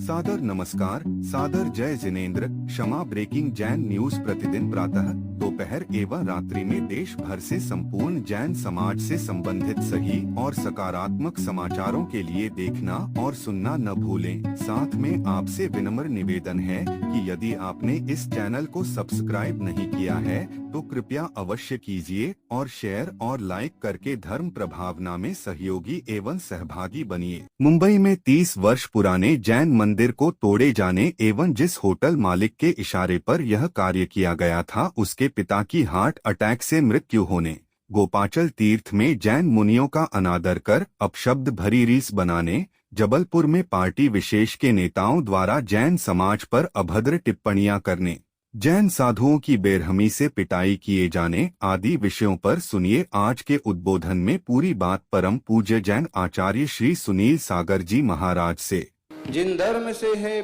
सादर नमस्कार, सादर जय जिनेंद्र। क्षमा ब्रेकिंग जैन न्यूज प्रतिदिन प्रातः, दोपहर एवं रात्रि में देश भर से संपूर्ण जैन समाज से संबंधित सही और सकारात्मक समाचारों के लिए देखना और सुनना न भूलें। साथ में आपसे विनम्र निवेदन है कि यदि आपने इस चैनल को सब्सक्राइब नहीं किया है तो कृपया अवश्य कीजिए और शेयर और लाइक करके धर्म प्रभावना में सहयोगी एवं सहभागी बनिए। मुंबई में 30 वर्ष पुराने जैन मंदिर को तोड़े जाने एवं जिस होटल मालिक के इशारे पर यह कार्य किया गया था उसके पिता की हार्ट अटैक से मृत्यु होने, गोपाचल तीर्थ में जैन मुनियों का अनादर कर अपशब्द भरी रीस बनाने, जबलपुर में पार्टी विशेष के नेताओं द्वारा जैन समाज पर अभद्र टिप्पणियां करने, जैन साधुओं की बेरहमी से पिटाई किए जाने आदि विषयों पर सुनिए आज के उद्बोधन में पूरी बात परम पूज्य जैन आचार्य श्री सुनील सागर जी महाराज से। जिन धर्म से है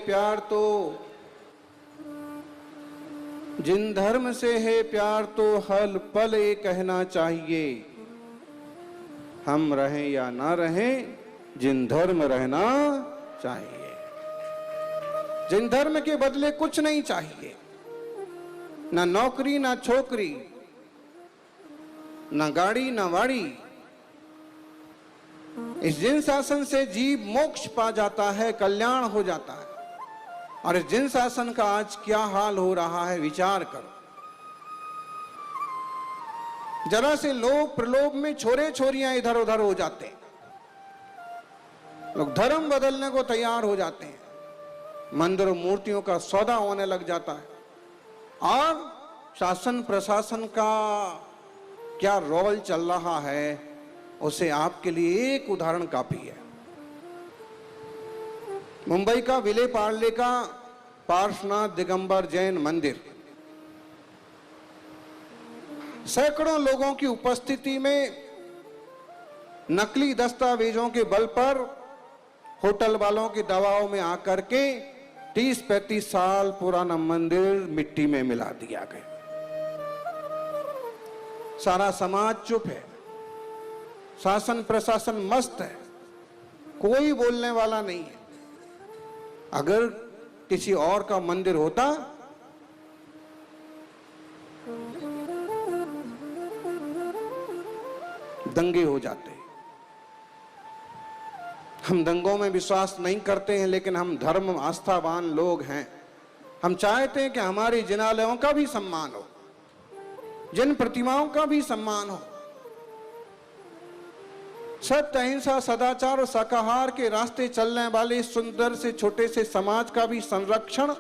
प्यार तो हर पल ये कहना चाहिए, हम रहें या ना रहें, जिन धर्म रहना चाहिए। जिन धर्म के बदले कुछ नहीं चाहिए, ना नौकरी ना छोकरी, ना गाड़ी ना वाड़ी। इस जिन शासन से जीव मोक्ष पा जाता है, कल्याण हो जाता है। और इस जिन शासन का आज क्या हाल हो रहा है विचार करो। जरा से लोग प्रलोभ में छोरे छोरियां इधर उधर हो जाते हैं, लोग धर्म बदलने को तैयार हो जाते हैं, मंदिरों मूर्तियों का सौदा होने लग जाता है। और शासन प्रशासन का क्या रोल चल रहा है उसे आपके लिए एक उदाहरण काफी है। मुंबई का विले पार्ले का पार्श्वनाथ दिगंबर जैन मंदिर सैकड़ों लोगों की उपस्थिति में नकली दस्तावेजों के बल पर होटल वालों के दबाव में आकर के 30-35 साल पुराना मंदिर मिट्टी में मिला दिया गया। सारा समाज चुप है, शासन प्रशासन मस्त है, कोई बोलने वाला नहीं है। अगर किसी और का मंदिर होता दंगे हो जाते। हम दंगों में विश्वास नहीं करते हैं, लेकिन हम धर्म आस्थावान लोग हैं। हम चाहते हैं कि हमारे जिनालयों का भी सम्मान हो, जिन प्रतिमाओं का भी सम्मान हो। सत्य अहिंसा सदाचार और शाकाहार के रास्ते चलने वाले सुंदर से छोटे से समाज का भी संरक्षण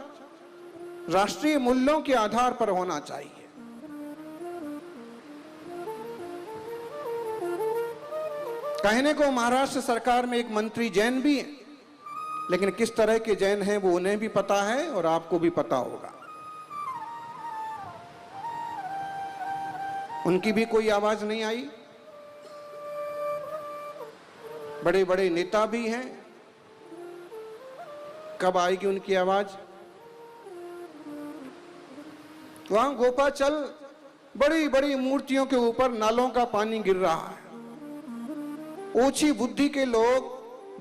राष्ट्रीय मूल्यों के आधार पर होना चाहिए। कहने को महाराष्ट्र सरकार में एक मंत्री जैन भी है, लेकिन किस तरह के जैन हैं वो उन्हें भी पता है और आपको भी पता होगा। उनकी भी कोई आवाज नहीं आई। बड़े बड़े नेता भी हैं, कब आएगी उनकी आवाज? वहां गोपाचल बड़ी बड़ी मूर्तियों के ऊपर नालों का पानी गिर रहा है। ओछी बुद्धि के लोग,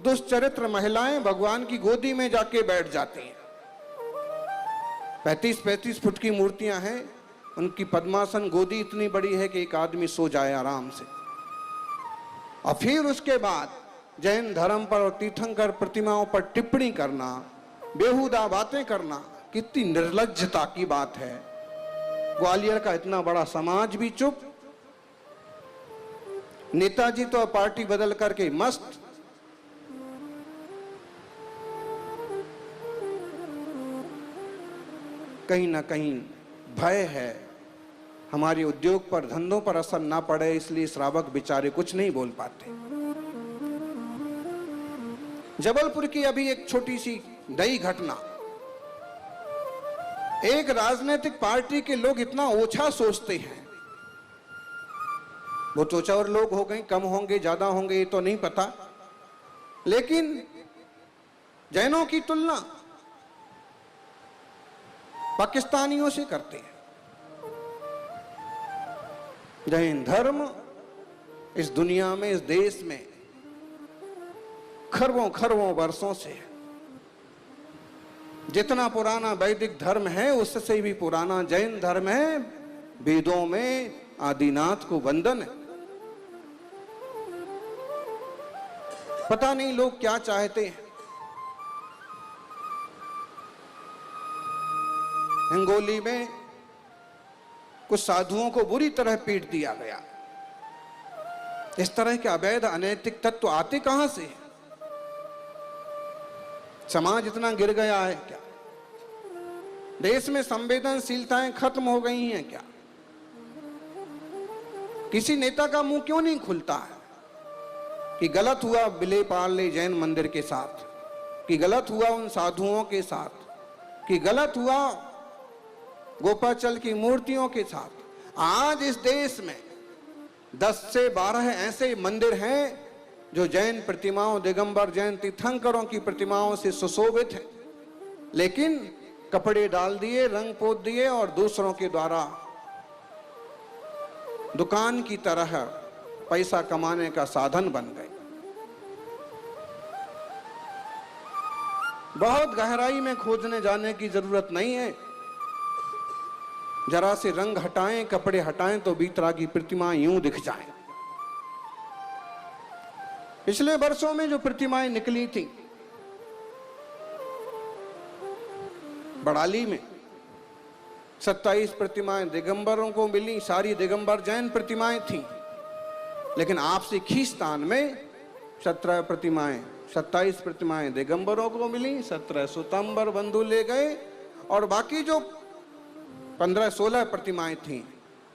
दुष्चरित्र महिलाएं भगवान की गोदी में जाके बैठ जाती हैं। 35-35 फुट की मूर्तियां हैं, उनकी पद्मासन गोदी इतनी बड़ी है कि एक आदमी सो जाए आराम से। और फिर उसके बाद जैन धर्म पर और तीर्थंकर प्रतिमाओं पर टिप्पणी करना, बेहुदा बातें करना, कितनी निर्लज्जता की बात है। ग्वालियर का इतना बड़ा समाज भी चुप। नेताजी तो पार्टी बदल करके मस्त। कहीं ना कहीं भय है हमारे उद्योग पर, धंधों पर असर ना पड़े, इसलिए श्रावक बेचारे कुछ नहीं बोल पाते। जबलपुर की अभी एक छोटी सी नई घटना। एक राजनीतिक पार्टी के लोग इतना ओछा सोचते हैं, वो चौचौर लोग हो गए, कम होंगे ज्यादा होंगे ये तो नहीं पता, लेकिन जैनों की तुलना पाकिस्तानियों से करते हैं। जैन धर्म इस दुनिया में, इस देश में खरबों खरबों वर्षों से जितना पुराना वैदिक धर्म है उससे भी पुराना जैन धर्म है। वेदों में आदिनाथ को वंदन है। पता नहीं लोग क्या चाहते हैं। हिंगोली में कुछ साधुओं को बुरी तरह पीट दिया गया। इस तरह के अवैध अनैतिक तत्व आते कहां से? समाज इतना गिर गया है क्या? देश में संवेदनशीलताएं खत्म हो गई हैं क्या? किसी नेता का मुंह क्यों नहीं खुलता है कि गलत हुआ विले पार्ले जैन मंदिर के साथ, कि गलत हुआ उन साधुओं के साथ, कि गलत हुआ गोपाचल की मूर्तियों के साथ। आज इस देश में 10 से 12 ऐसे मंदिर हैं जो जैन प्रतिमाओं, दिगंबर जैन तीर्थंकरों की प्रतिमाओं से सुशोभित हैं, लेकिन कपड़े डाल दिए, रंग पोत दिए और दूसरों के द्वारा दुकान की तरह पैसा कमाने का साधन बन गए। बहुत गहराई में खोजने जाने की जरूरत नहीं है। जरा से रंग हटाएं, कपड़े हटाएं तो भीतरा की प्रतिमाएं यूं दिख जाएं। पिछले वर्षों में जो प्रतिमाएं निकली थी, बड़ाली में 27 प्रतिमाएं दिगंबरों को मिली, सारी दिगंबर जैन प्रतिमाएं थीं। लेकिन आपसी खींचतान में 27 प्रतिमाएं दिगंबरों को मिली, 17 श्वेतांबर बंधु ले गए और बाकी जो 15-16 प्रतिमाएं थीं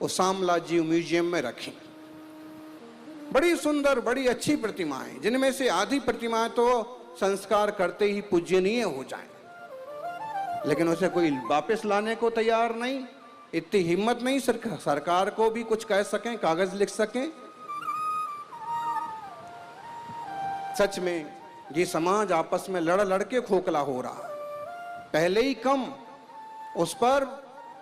वो शामलाजी म्यूजियम में रखी। बड़ी सुंदर, बड़ी अच्छी प्रतिमाएं, जिनमें से आधी प्रतिमाएं तो संस्कार करते ही पूजनीय हो जाएं, लेकिन उसे कोई वापस लाने को तैयार नहीं। इतनी हिम्मत नहीं सरकार को भी कुछ कह सकें, कागज लिख सकें। सच में ये समाज आपस में लड़ के खोखला हो रहा है। पहले ही कम, उस पर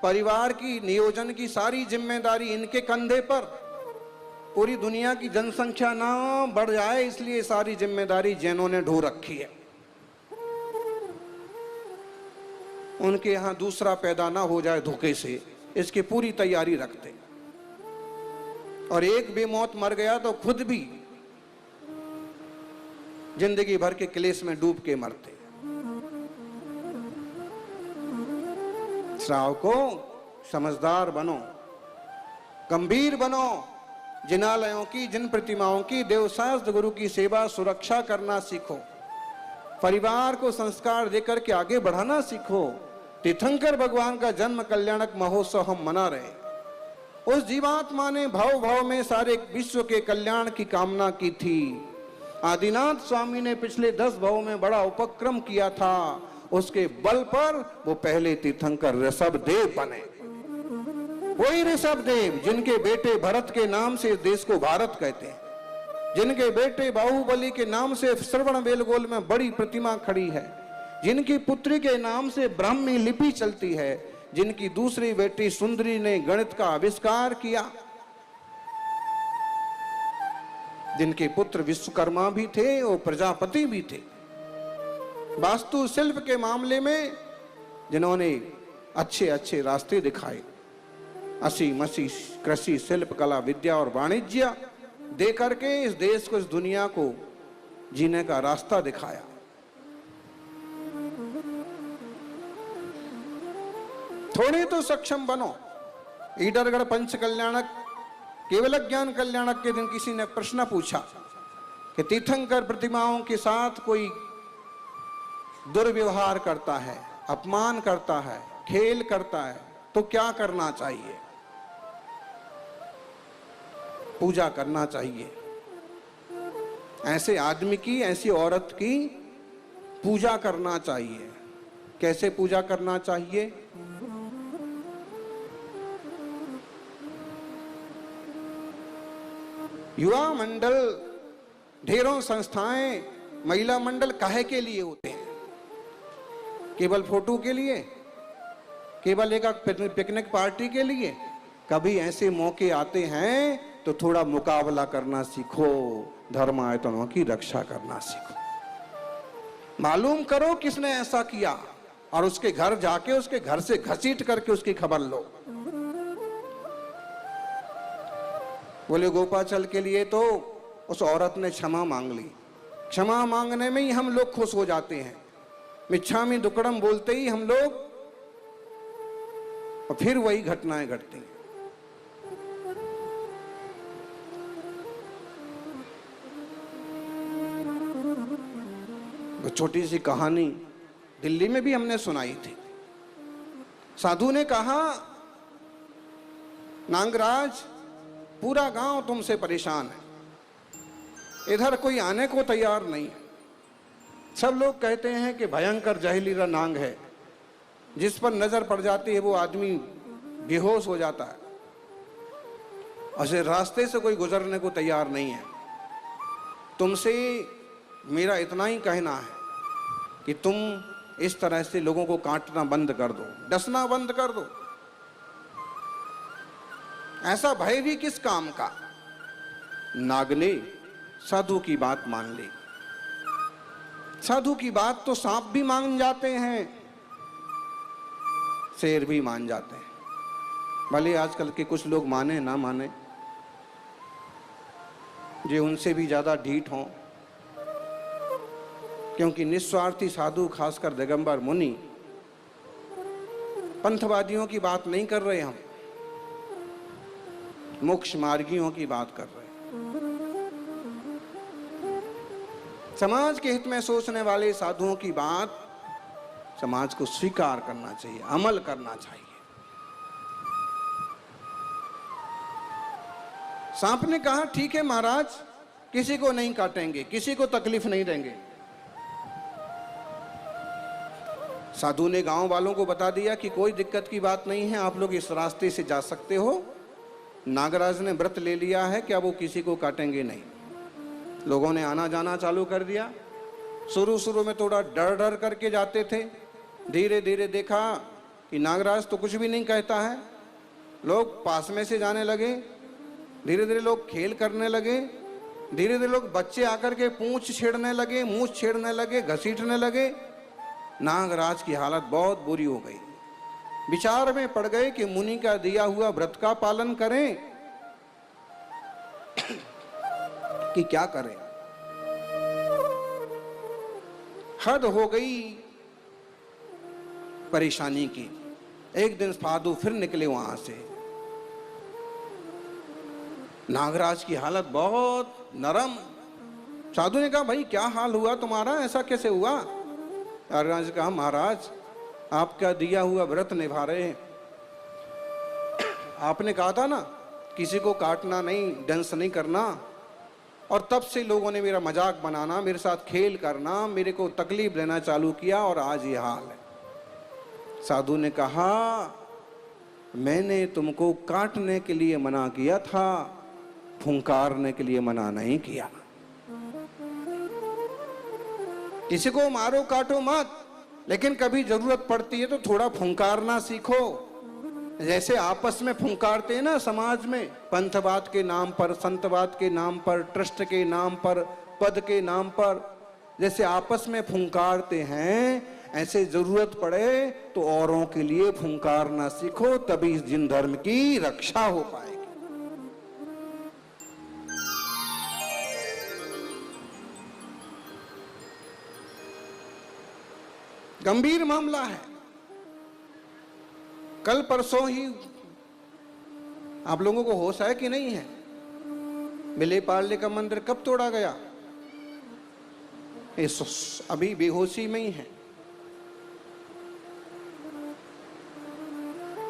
परिवार की नियोजन की सारी जिम्मेदारी इनके कंधे पर। पूरी दुनिया की जनसंख्या ना बढ़ जाए इसलिए सारी जिम्मेदारी जैनों ने ढो रखी है। उनके यहां दूसरा पैदा ना हो जाए धोखे से, इसकी पूरी तैयारी रखते। और एक बेमौत मर गया तो खुद भी जिंदगी भर के क्लेश में डूब के मरते। श्रावको, समझदार बनो, गंभीर बनो। जिनालयों की, जिन प्रतिमाओं की, देवशास्त्र गुरु की सेवा सुरक्षा करना सीखो। परिवार को संस्कार देकर के आगे बढ़ाना सीखो। तीर्थंकर भगवान का जन्म कल्याणक महोत्सव हम मना रहे। उस जीवात्मा ने भाव भाव में सारे विश्व के कल्याण की कामना की थी। आदिनाथ स्वामी ने पिछले 10 भावों में बड़ा उपक्रम किया था। उसके बल पर वो पहले तीर्थंकर ऋषभदेव बने। वही ऋषभदेव जिनके बेटे भरत के नाम से इस देश को भारत कहते हैं, जिनके बेटे बाहुबली के नाम से श्रवण बेलगोल में बड़ी प्रतिमा खड़ी है, जिनकी पुत्री के नाम से ब्राह्मी लिपि चलती है, जिनकी दूसरी बेटी सुंदरी ने गणित का आविष्कार किया, जिनके पुत्र विश्वकर्मा भी थे और प्रजापति भी थे। वास्तु शिल्प के मामले में जिन्होंने अच्छे अच्छे रास्ते दिखाए, असी मसी कृषि, शिल्प, कला, विद्या और वाणिज्य दे करके इस देश को, इस दुनिया को जीने का रास्ता दिखाया। थोड़े तो सक्षम बनो। ईडरगढ़ पंच कल्याणक, केवल ज्ञान कल्याणक के दिन किसी ने प्रश्न पूछा कि तीर्थंकर प्रतिमाओं के साथ कोई दुर्व्यवहार करता है, अपमान करता है, खेल करता है तो क्या करना चाहिए? पूजा करना चाहिए। ऐसे आदमी की, ऐसी औरत की पूजा करना चाहिए। कैसे पूजा करना चाहिए? युवा मंडल, ढेरों संस्थाएं, महिला मंडल काहे के लिए होते हैं? केवल फोटो के लिए? केवल एक पिकनिक पार्टी के लिए? कभी ऐसे मौके आते हैं तो थोड़ा मुकाबला करना सीखो, धर्म आयतनों की रक्षा करना सीखो। मालूम करो किसने ऐसा किया, और उसके घर जाके उसके घर से घसीट करके उसकी खबर लो। बोले गोपाचल के लिए तो उस औरत ने क्षमा मांग ली। क्षमा मांगने में ही हम लोग खुश हो जाते हैं। मिच्छामि दुक्कडम बोलते ही हम लोग, और फिर वही घटनाएं घटती हैं। वो छोटी सी कहानी दिल्ली में भी हमने सुनाई थी। साधु ने कहा, नांगराज, पूरा गांव तुमसे परेशान है, इधर कोई आने को तैयार नहीं है। सब लोग कहते हैं कि भयंकर जहरीला नांग है, जिस पर नजर पड़ जाती है वो आदमी बेहोश हो जाता है। ऐसे रास्ते से कोई गुजरने को तैयार नहीं है। तुमसे मेरा इतना ही कहना है कि तुम इस तरह से लोगों को काटना बंद कर दो, डसना बंद कर दो। ऐसा भय भी किस काम का। नाग ने साधु की बात मान ली। साधु की बात तो सांप भी मान जाते हैं, शेर भी मान जाते हैं। भले आजकल के कुछ लोग माने ना माने, जो उनसे भी ज्यादा ढीठ हों, क्योंकि निस्वार्थी साधु, खासकर दिगंबर मुनि, पंथवादियों की बात नहीं कर रहे हम, मोक्ष मार्गियों की बात कर रहे हैं। समाज के हित में सोचने वाले साधुओं की बात समाज को स्वीकार करना चाहिए, अमल करना चाहिए। सांप ने कहा, ठीक है महाराज, किसी को नहीं काटेंगे, किसी को तकलीफ नहीं देंगे। साधु ने गांव वालों को बता दिया कि कोई दिक्कत की बात नहीं है, आप लोग इस रास्ते से जा सकते हो। नागराज ने व्रत ले लिया है कि अब वो किसी को काटेंगे नहीं। लोगों ने आना जाना चालू कर दिया। शुरू में थोड़ा डर डर करके जाते थे, धीरे धीरे देखा कि नागराज तो कुछ भी नहीं कहता है। लोग पास में से जाने लगे, धीरे धीरे लोग खेल करने लगे, धीरे धीरे लोग बच्चे आकर के पूंछ छेड़ने लगे, मूछ छेड़ने लगे, घसीटने लगे। नागराज की हालत बहुत बुरी हो गई। विचार में पड़ गए कि मुनि का दिया हुआ व्रत का पालन करें कि क्या करें। हद हो गई परेशानी की। एक दिन साधु फिर निकले वहां से। नागराज की हालत बहुत नरम। साधु ने कहा, भाई क्या हाल हुआ तुम्हारा, ऐसा कैसे हुआ? नागराज ने कहा, महाराज आपका दिया हुआ व्रत निभा रहे हैं। आपने कहा था ना, किसी को काटना नहीं, डंस नहीं करना, और तब से लोगों ने मेरा मजाक बनाना, मेरे साथ खेल करना, मेरे को तकलीफ देना चालू किया, और आज ये हाल है। साधु ने कहा, मैंने तुमको काटने के लिए मना किया था, फुंकारने के लिए मना नहीं किया। किसी को मारो काटो मत, लेकिन कभी जरूरत पड़ती है तो थोड़ा फुंकारना सीखो। जैसे आपस में फुंकारते हैं ना समाज में, पंथवाद के नाम पर, संतवाद के नाम पर, ट्रस्ट के नाम पर, पद के नाम पर, जैसे आपस में फुंकारते हैं, ऐसे जरूरत पड़े तो औरों के लिए फुंकारना सीखो, तभी इस जिन धर्म की रक्षा हो पाएगी। गंभीर मामला है। कल परसों ही आप लोगों को होश है कि नहीं है, बिले पार्ले का मंदिर कब तोड़ा गया? अभी बेहोशी में ही है।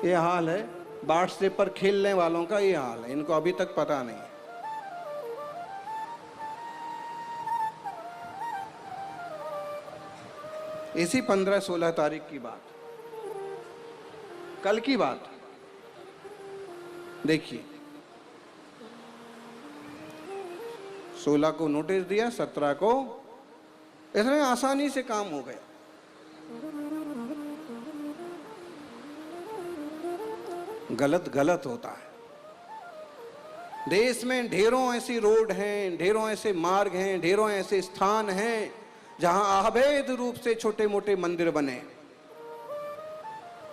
ये हाल है व्हाट्सएप पर खेलने वालों का, ये हाल है, इनको अभी तक पता नहीं है। इसी 15-16 तारीख की बात, कल की बात देखिए। 16 को नोटिस दिया, 17 को इतने आसानी से काम हो गया। गलत गलत होता है। देश में ढेरों ऐसी रोड हैं, ढेरों ऐसे मार्ग हैं, ढेरों ऐसे स्थान हैं जहां अभेद रूप से छोटे मोटे मंदिर बने।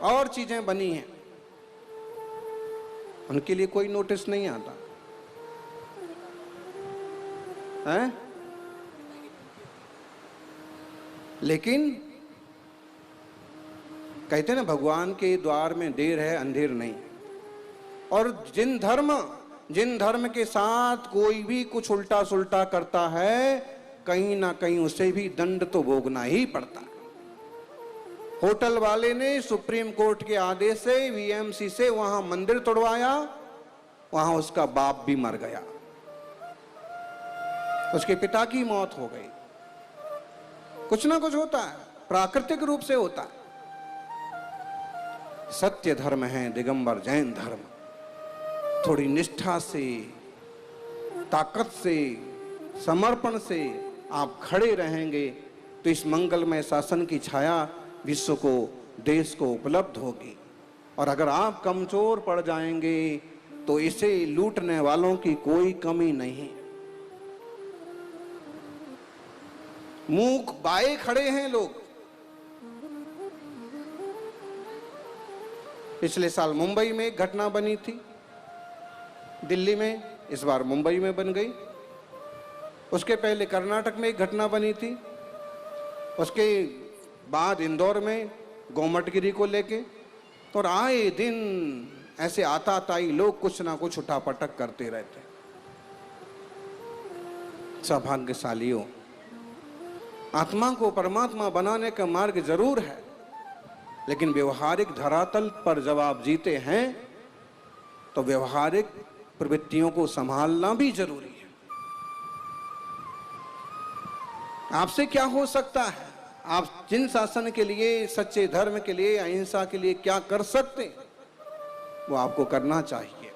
और चीजें बनी हैं, उनके लिए कोई नोटिस नहीं आता है। लेकिन कहते हैं ना, भगवान के द्वार में देर है अंधेर नहीं। और जिन धर्म के साथ कोई भी कुछ उल्टा सुल्टा करता है, कहीं ना कहीं उसे भी दंड तो भोगना ही पड़ता है। होटल वाले ने सुप्रीम कोर्ट के आदेश से वीएमसी से वहां मंदिर तोड़वाया, वहां उसका बाप भी मर गया, उसके पिता की मौत हो गई। कुछ ना कुछ होता है, प्राकृतिक रूप से होता है। सत्य धर्म है दिगंबर जैन धर्म। थोड़ी निष्ठा से, ताकत से, समर्पण से आप खड़े रहेंगे तो इस मंगलमय शासन की छाया विश्व को, देश को उपलब्ध होगी। और अगर आप कमजोर पड़ जाएंगे तो इसे लूटने वालों की कोई कमी नहीं। मुंह बाए खड़े हैं लोग। पिछले साल मुंबई में एक घटना बनी थी, दिल्ली में, इस बार मुंबई में बन गई। उसके पहले कर्नाटक में एक घटना बनी थी, उसके बाद इंदौर में गोमटगिरी को लेके। और आए दिन ऐसे आताताई लोग कुछ ना कुछ उठापटक करते रहते। सौभाग्यशालियों, आत्मा को परमात्मा बनाने का मार्ग जरूर है, लेकिन व्यवहारिक धरातल पर जब आप जीते हैं तो व्यवहारिक प्रवृत्तियों को संभालना भी जरूरी है। आपसे क्या हो सकता है, आप जिन शासन के लिए, सच्चे धर्म के लिए, अहिंसा के लिए क्या कर सकते, वो आपको करना चाहिए।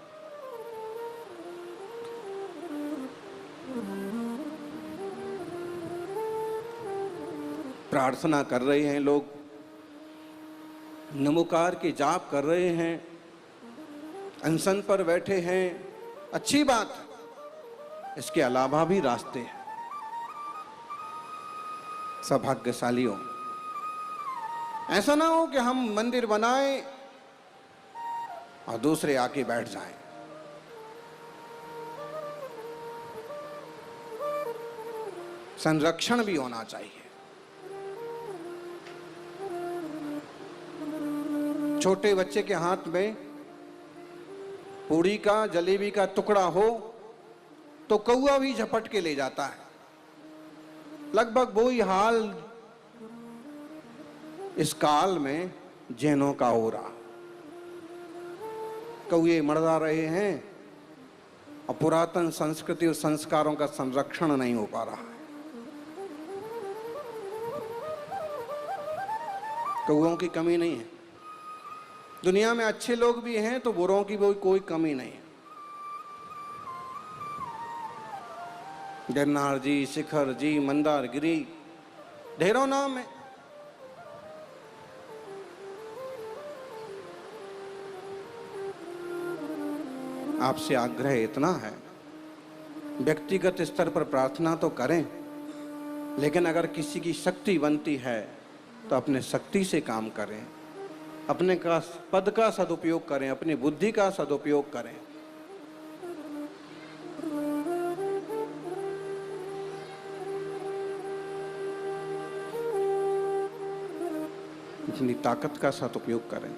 प्रार्थना कर रहे हैं लोग, नमोकार के जाप कर रहे हैं, अनशन पर बैठे हैं, अच्छी बात। इसके अलावा भी रास्ते हैं। सौभाग्यशालियों, ऐसा ना हो कि हम मंदिर बनाएं और दूसरे आके बैठ जाएं। संरक्षण भी होना चाहिए। छोटे बच्चे के हाथ में पूड़ी का, जलेबी का टुकड़ा हो तो कौआ भी झपट के ले जाता है। लगभग वही हाल इस काल में जैनों का हो रहा। कौए मरदा रहे हैं और पुरातन संस्कृति और संस्कारों का संरक्षण नहीं हो पा रहा है। कौओं की कमी नहीं है। दुनिया में अच्छे लोग भी हैं तो बुरों की भी कोई कमी नहीं है। गिरनार जी, शिखर जी, मंदारगिरी, ढेरों नाम है। आपसे आग्रह इतना है, व्यक्तिगत स्तर पर प्रार्थना तो करें, लेकिन अगर किसी की शक्ति बनती है तो अपने शक्ति से काम करें, अपने का पद का सदुपयोग करें, अपनी बुद्धि का सदुपयोग करें। अपनी ताकत का सदुपयोग करें।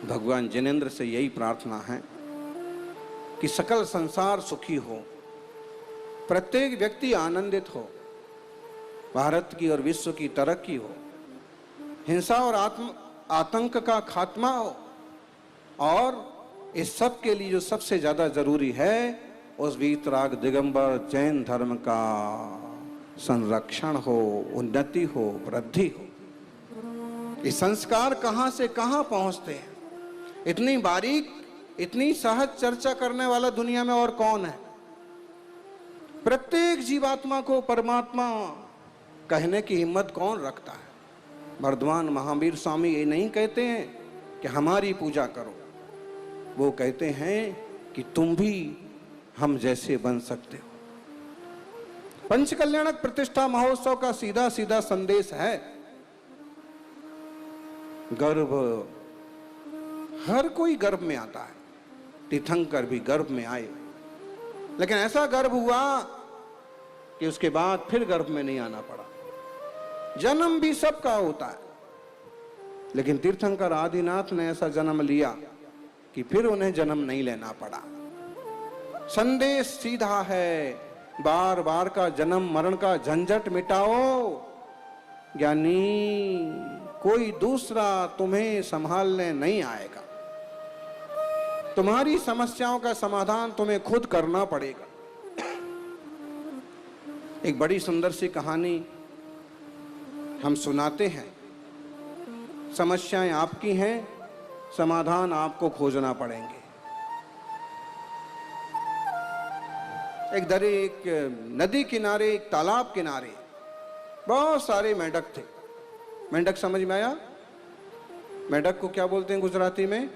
भगवान जिनेंद्र से यही प्रार्थना है कि सकल संसार सुखी हो, प्रत्येक व्यक्ति आनंदित हो, भारत की और विश्व की तरक्की हो, हिंसा और आतंक का खात्मा हो, और इस सब के लिए जो सबसे ज्यादा जरूरी है उस वीतराग दिगंबर जैन धर्म का संरक्षण हो, उन्नति हो, वृद्धि हो। ये संस्कार कहां से कहां पहुंचते हैं, इतनी बारीक, इतनी सहज चर्चा करने वाला दुनिया में और कौन है। प्रत्येक जीवात्मा को परमात्मा कहने की हिम्मत कौन रखता है। वर्धमान महावीर स्वामी ये नहीं कहते हैं कि हमारी पूजा करो, वो कहते हैं कि तुम भी हम जैसे बन सकते हो। पंचकल्याणक प्रतिष्ठा महोत्सव का सीधा सीधा संदेश है, गर्भ, हर कोई गर्भ में आता है, तीर्थंकर भी गर्भ में आए, लेकिन ऐसा गर्भ हुआ कि उसके बाद फिर गर्भ में नहीं आना पड़ा। जन्म भी सबका होता है, लेकिन तीर्थंकर आदिनाथ ने ऐसा जन्म लिया कि फिर उन्हें जन्म नहीं लेना पड़ा। संदेश सीधा है, बार बार का जन्म मरण का झंझट मिटाओ ज्ञानी, कोई दूसरा तुम्हें संभालने नहीं आएगा। तुम्हारी समस्याओं का समाधान तुम्हें खुद करना पड़ेगा। एक बड़ी सुंदर सी कहानी हम सुनाते हैं। समस्याएं आपकी हैं, समाधान आपको खोजना पड़ेंगे। एक नदी किनारे, एक तालाब किनारे बहुत सारे मेंढक थे। मेंढक समझ में आया? मेंढक को क्या बोलते हैं गुजराती में?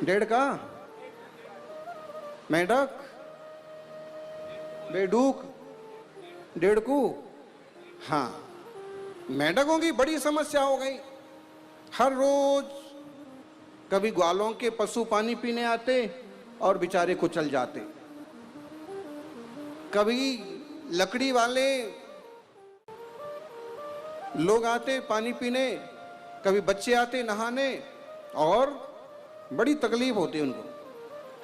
डेढ़ का मेंढक, बेडूक, डेढ़कू। हाँ, मेंढकों की बड़ी समस्या हो गई। हर रोज कभी ग्वालों के पशु पानी पीने आते और बेचारे कुचल जाते, कभी लकड़ी वाले लोग आते पानी पीने, कभी बच्चे आते नहाने, और बड़ी तकलीफ होती उनको।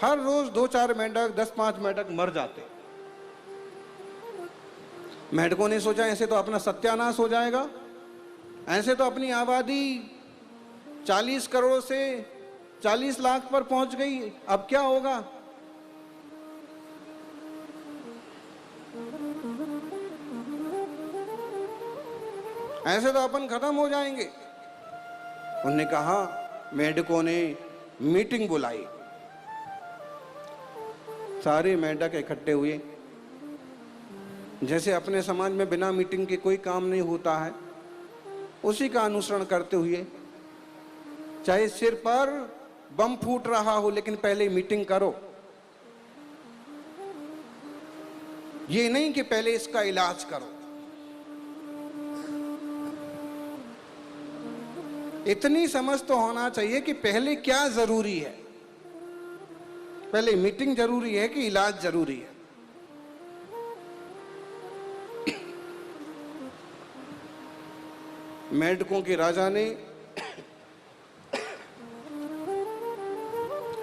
हर रोज 2-4 मेंढक, 10-5 मेंढक मर जाते। मेंढकों ने सोचा ऐसे तो अपना सत्यानाश हो जाएगा, ऐसे तो अपनी आबादी 40 करोड़ से 40 लाख पर पहुंच गई, अब क्या होगा? ऐसे तो अपन खत्म हो जाएंगे। उन्होंने कहा, मेंढकों ने मीटिंग बुलाई। सारे मेंढक इकट्ठे हुए। जैसे अपने समाज में बिना मीटिंग के कोई काम नहीं होता है, उसी का अनुसरण करते हुए, चाहे सिर पर बम फूट रहा हो, लेकिन पहले मीटिंग करो। ये नहीं कि पहले इसका इलाज करो। इतनी समझ तो होना चाहिए कि पहले क्या जरूरी है। पहले मीटिंग जरूरी है कि इलाज जरूरी है? मेंढकों के राजा ने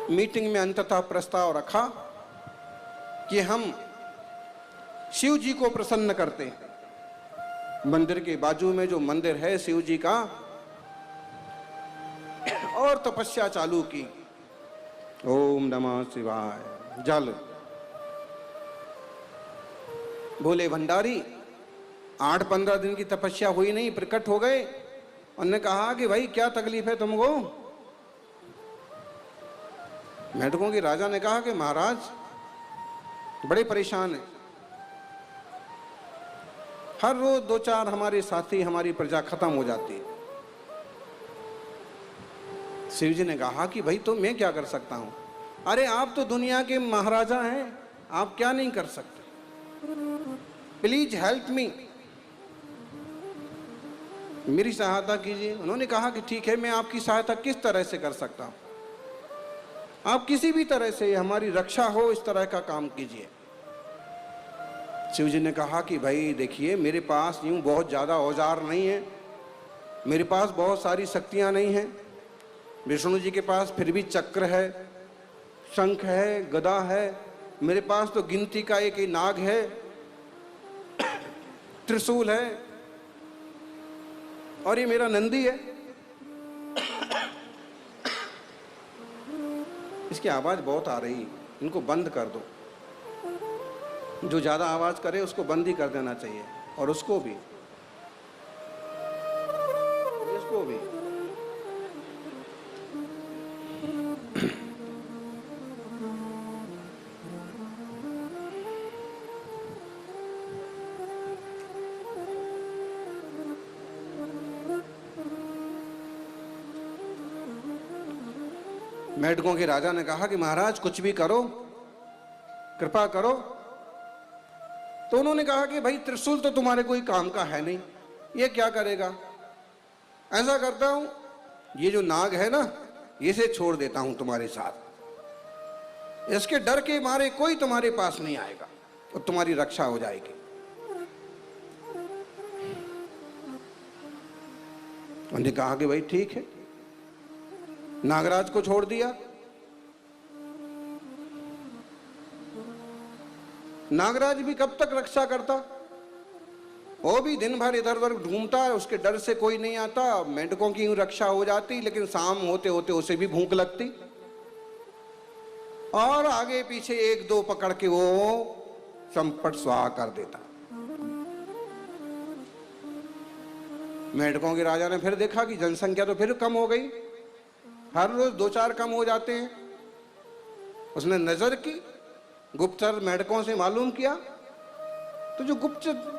मीटिंग में अंततः प्रस्ताव रखा कि हम शिव जी को प्रसन्न करते हैं। मंदिर के बाजू में जो मंदिर है शिव जी का, और तपस्या चालू की। ओम नमः शिवाय। जल, बोले भंडारी, 8-15 दिन की तपस्या हुई नहीं, प्रकट हो गए। उन्होंने कहा कि भाई क्या तकलीफ है तुमको? मेंढकों के राजा ने कहा कि महाराज बड़े परेशान हैं। हर रोज 2-4 हमारे साथी, हमारी प्रजा खत्म हो जाती है। शिव जी ने कहा कि भाई तो मैं क्या कर सकता हूं? अरे आप तो दुनिया के महाराजा हैं, आप क्या नहीं कर सकते? प्लीज हेल्प मी, मेरी सहायता कीजिए। उन्होंने कहा कि ठीक है, मैं आपकी सहायता किस तरह से कर सकता हूं? आप किसी भी तरह से हमारी रक्षा हो इस तरह का काम कीजिए। शिव जी ने कहा कि भाई देखिए, मेरे पास यूं बहुत ज़्यादा औजार नहीं है, मेरे पास बहुत सारी शक्तियां नहीं हैं। विष्णु जी के पास फिर भी चक्र है, शंख है, गदा है। मेरे पास तो गिनती का एक ही नाग है, त्रिशूल है, और ये मेरा नंदी है। इसकी आवाज बहुत आ रही, इनको बंद कर दो। जो ज्यादा आवाज करे उसको बंद ही कर देना चाहिए, और उसको भी, इसको भी। मेंढकों के राजा ने कहा कि महाराज कुछ भी करो, कृपा करो। तो उन्होंने कहा कि भाई त्रिशूल तो तुम्हारे कोई काम का है नहीं, ये क्या करेगा? ऐसा करता हूं, ये जो नाग है ना, इसे छोड़ देता हूं तुम्हारे साथ। इसके डर के मारे कोई तुम्हारे पास नहीं आएगा और तुम्हारी रक्षा हो जाएगी। उन्होंने कहा कि भाई ठीक है। नागराज को छोड़ दिया। नागराज भी कब तक रक्षा करता? वो भी दिन भर इधर उधर घूमता, उसके डर से कोई नहीं आता। मेंढकों की रक्षा हो जाती, लेकिन शाम होते होते उसे भी भूख लगती और आगे पीछे एक दो पकड़ के वो संपट स्वाहा कर देता। मेंढकों के राजा ने फिर देखा कि जनसंख्या तो फिर कम हो गई, हर रोज 2-4 कम हो जाते हैं। उसने नजर की, गुप्तचर मेंढकों से मालूम किया, तो जो गुप्तचर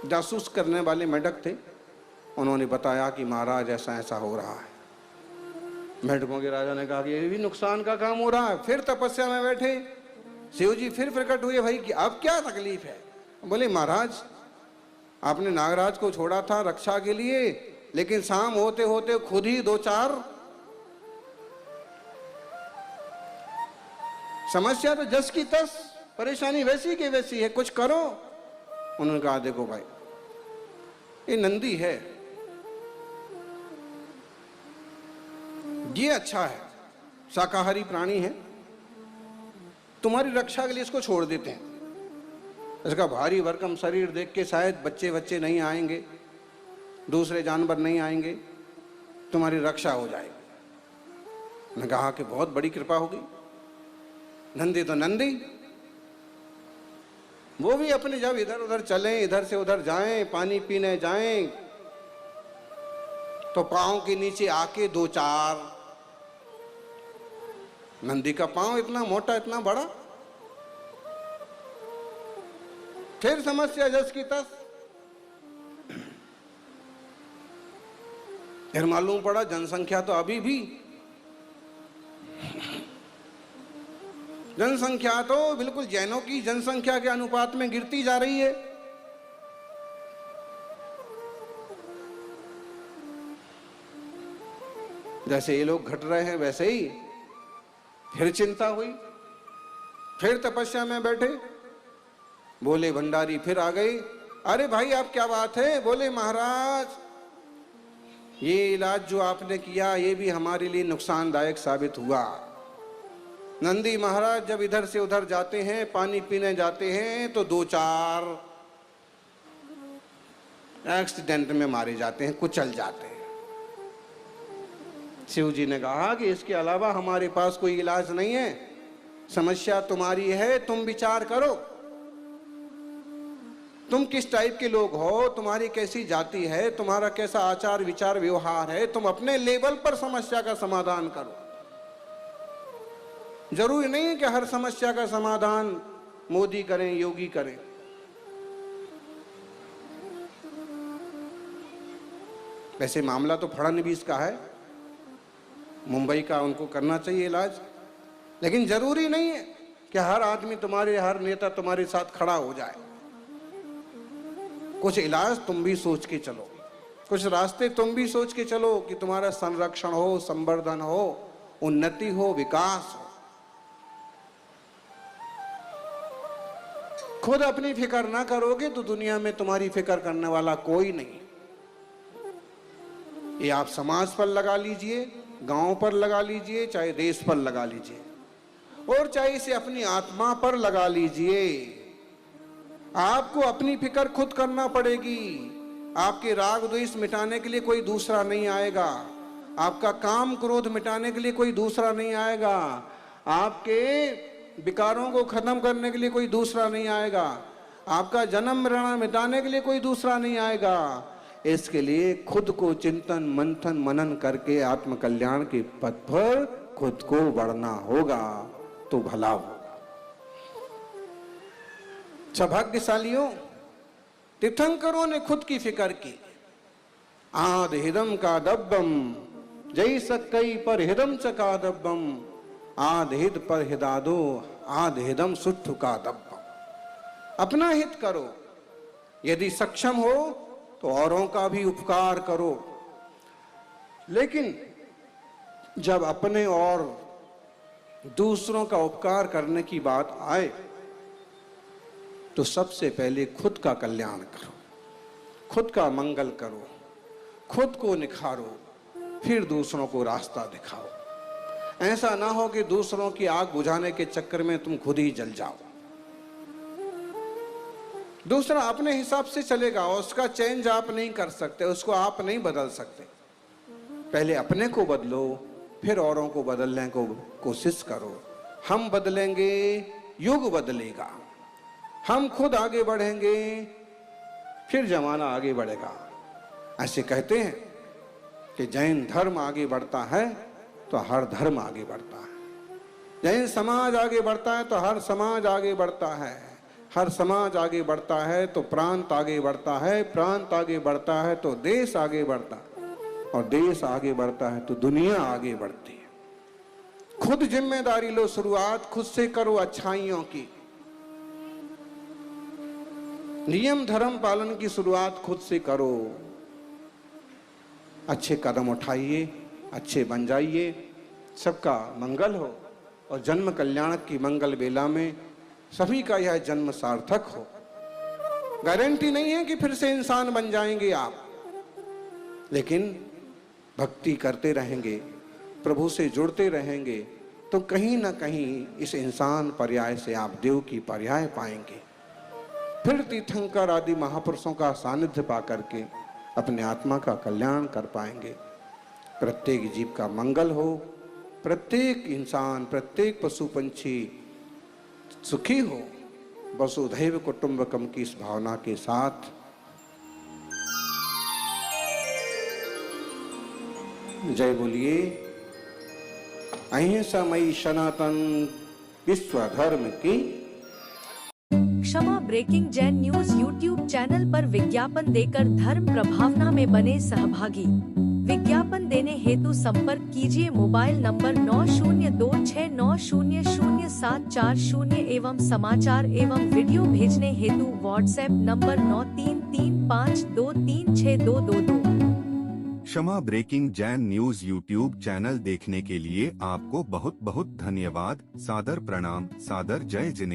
जासूस करने वाले मेंढक थे, उन्होंने बताया कि महाराज ऐसा ऐसा हो रहा है। मेंढकों के राजा ने कहा कि ये भी नुकसान का काम हो रहा है। फिर तपस्या में बैठे शिव जी फिर प्रकट हुए, भाई कि अब क्या तकलीफ है? बोले महाराज, आपने नागराज को छोड़ा था रक्षा के लिए, लेकिन शाम होते होते खुद ही 2-4 समस्या तो जस की तस, परेशानी वैसी की वैसी है, कुछ करो। उन्होंने कहा देखो भाई, ये नंदी है, ये अच्छा है, शाकाहारी प्राणी है, तुम्हारी रक्षा के लिए इसको छोड़ देते हैं। इसका भारी भरकम शरीर देख के शायद बच्चे नहीं आएंगे, दूसरे जानवर नहीं आएंगे, तुम्हारी रक्षा हो जाएगी। मैं कहा कि बहुत बड़ी कृपा होगी। नंदी तो नंदी, वो भी अपने जब इधर उधर चलें, इधर से उधर जाएं, पानी पीने जाएं, तो पांव के नीचे आके 2-4, नंदी का पांव इतना मोटा इतना बड़ा। फिर समस्या जस की तस। फिर मालूम पड़ा जनसंख्या तो अभी भी, जनसंख्या तो बिल्कुल जैनों की जनसंख्या के अनुपात में गिरती जा रही है। जैसे ये लोग घट रहे हैं वैसे ही फिर चिंता हुई। फिर तपस्या में बैठे, बोले भंडारी फिर आ गई। अरे भाई आप क्या बात है? बोले महाराज, ये इलाज जो आपने किया ये भी हमारे लिए नुकसानदायक साबित हुआ। नंदी महाराज जब इधर से उधर जाते हैं, पानी पीने जाते हैं, तो 2-4 एक्सीडेंट में मारे जाते हैं, कुचल जाते हैं। शिव जी ने कहा कि इसके अलावा हमारे पास कोई इलाज नहीं है, समस्या तुम्हारी है, तुम विचार करो, तुम किस टाइप के लोग हो, तुम्हारी कैसी जाति है, तुम्हारा कैसा आचार विचार व्यवहार है, तुम अपने लेवल पर समस्या का समाधान करो। जरूरी नहीं है कि हर समस्या का समाधान मोदी करें, योगी करें। वैसे मामला तो फडणवीस का है, मुंबई का, उनको करना चाहिए इलाज, लेकिन जरूरी नहीं है कि हर आदमी तुम्हारे, हर नेता तुम्हारे साथ खड़ा हो जाए। कुछ इलाज तुम भी सोच के चलो, कुछ रास्ते तुम भी सोच के चलो कि तुम्हारा संरक्षण हो, संवर्धन हो, उन्नति हो, विकास हो। खुद अपनी फिक्र ना करोगे तो दुनिया में तुम्हारी फिक्र करने वाला कोई नहीं। ये आप समाज पर लगा लीजिए, गांव पर लगा लीजिए, चाहे देश पर लगा लीजिए, और चाहे इसे अपनी आत्मा पर लगा लीजिए। आपको अपनी फिक्र खुद करना पड़ेगी। आपके राग द्वेष मिटाने के लिए कोई दूसरा नहीं आएगा, आपका काम क्रोध मिटाने के लिए कोई दूसरा नहीं आएगा, आपके विकारों को खत्म करने के लिए कोई दूसरा नहीं आएगा, आपका जन्म मरण मिटाने के लिए कोई दूसरा नहीं आएगा। इसके लिए खुद को चिंतन मंथन मनन करके आत्म कल्याण के पथ पर खुद को बढ़ना होगा, तो भला होगा। सौभाग्यशालियों, तीर्थंकरों ने खुद की फिक्र की। आद हिदम का दब्बम जय सकई पर हिदम च का दब्बम, आद हित पर हिदादो आद हिदम सुट्ठु का दब्बम। अपना हित करो, यदि सक्षम हो तो औरों का भी उपकार करो। लेकिन जब अपने और दूसरों का उपकार करने की बात आए तो सबसे पहले खुद का कल्याण करो, खुद का मंगल करो, खुद को निखारो, फिर दूसरों को रास्ता दिखाओ। ऐसा ना हो कि दूसरों की आग बुझाने के चक्कर में तुम खुद ही जल जाओ। दूसरा अपने हिसाब से चलेगा, उसका चेंज आप नहीं कर सकते, उसको आप नहीं बदल सकते। पहले अपने को बदलो, फिर औरों को बदलने को कोशिश करो। हम बदलेंगे, युग बदलेगा। हम खुद आगे बढ़ेंगे, फिर जमाना आगे बढ़ेगा। ऐसे कहते हैं कि जैन धर्म आगे बढ़ता है तो हर धर्म आगे बढ़ता है। जैन समाज आगे बढ़ता है तो हर समाज आगे बढ़ता है। हर समाज आगे बढ़ता है तो प्रांत आगे बढ़ता है। प्रांत आगे बढ़ता है तो देश आगे बढ़ता है। और देश आगे बढ़ता है तो दुनिया आगे बढ़ती है। खुद जिम्मेदारी लो, शुरुआत खुद से करो अच्छाइयों की। नियम धर्म पालन की शुरुआत खुद से करो। अच्छे कदम उठाइए, अच्छे बन जाइए, सबका मंगल हो और जन्म कल्याण की मंगल बेला में सभी का यह जन्म सार्थक हो। गारंटी नहीं है कि फिर से इंसान बन जाएंगे आप, लेकिन भक्ति करते रहेंगे, प्रभु से जुड़ते रहेंगे तो कहीं ना कहीं इस इंसान पर्याय से आप देव की पर्याय पाएंगे। फिर तीर्थंकर आदि महापुरुषों का सानिध्य पा करके अपने आत्मा का कल्याण कर पाएंगे। प्रत्येक जीव का मंगल हो, प्रत्येक इंसान, प्रत्येक पशु पंछी सुखी हो। वसुधैव कुटुंबकम की इस भावना के साथ जय बोलिए अहिंसामयी सनातन विश्व धर्म की। Kshama breaking Jain news YouTube channel पर विज्ञापन देकर धर्म प्रभावना में बने सहभागी। विज्ञापन देने हेतु संपर्क कीजिए मोबाइल नंबर 9026900740 एवं समाचार एवं वीडियो भेजने हेतु WhatsApp number 9335236222। Kshama breaking Jain news YouTube channel देखने के लिए आपको बहुत बहुत धन्यवाद। सादर प्रणाम, सादर जय जिनेंद्र।